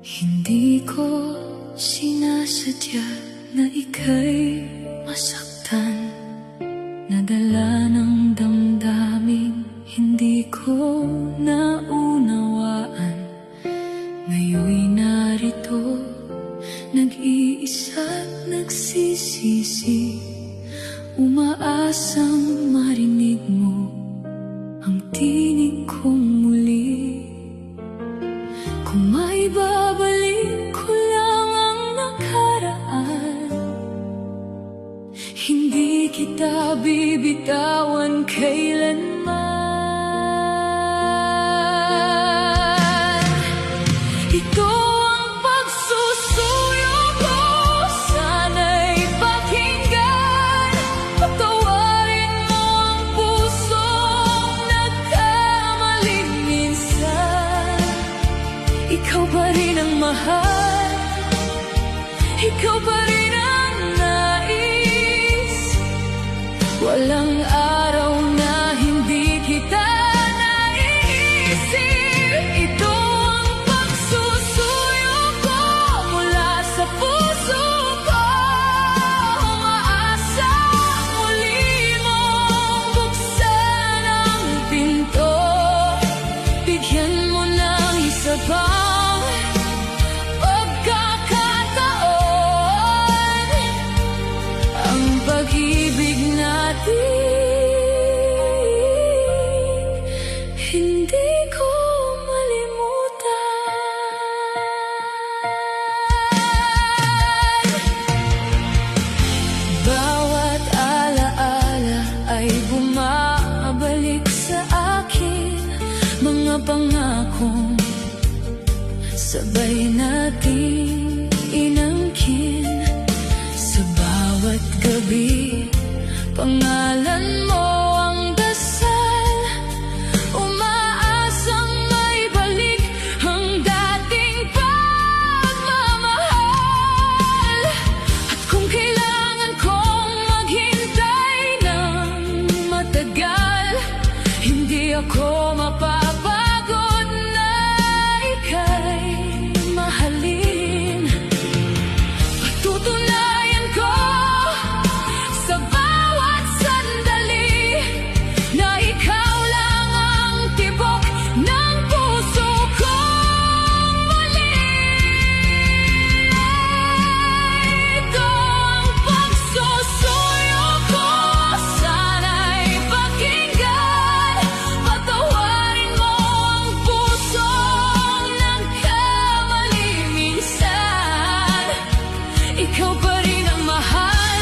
Hindi ko sinasadya na ika'y masaktan. Nadala ng damdamin, hindi ko naunawaan. Ngayon'y narito, nag-iisa't nagsisisi, umaasang marinig mo ang tinig kong muli. Kung maibabalik ko lang ang nakaraan, hindi kita bibitawan kailanman. Ito ang pagsusuyo ko, sana'y pakinggan. Patawarin mo ang pusong nagkamali minsan. Ikaw pa rin ang mahal, ikaw pa rin ang nais. Walang araw na hindi kita naiisip. Ito ang pagsusuyo ko mula sa puso ko. Umaasa muli mong buksan ang pinto. Bigyan mo ng isa pang pagkakataon. Ang pag-ibig natin hindi ko malimutan. Bawat alaala ay bumabalik sa akin, mga pangakong sabay nating inangkin. Sa bawat gabi, pangalan mo ang dasal, umaasang may balik ang dating pagmamahal. At kung kailangan kong maghintay ng matagal, hindi ako mapapagod na ika'y mahalin. Patutunayan ko sa bawat sandali na ikaw lang ang tibok ng puso kong muli. Ito ang pagsusuyo ko, sana'y pakinggan. Patawarin mo ang pusong nagkamali minsan. Ikaw pa rin ang mahal,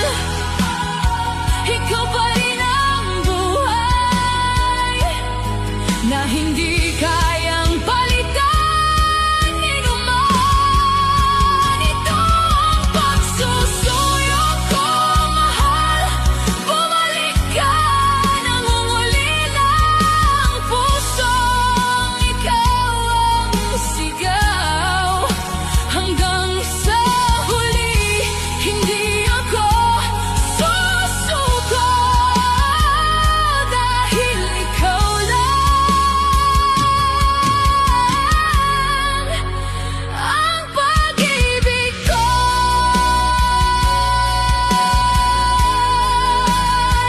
ikaw pa rin ang buhay, na hindi kayang palitan inuman. Ito ang pagsusuyo ko, mahal. Bumalik ka, nangungulila ang pusong ikaw ang sigaw. Hanggang sa huli, hindi ako susuko, dahil ikaw lang ang pag-ibig ko.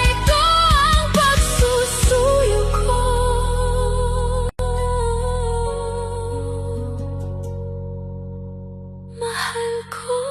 Ito ang pagsusuyo ko, mahal ko.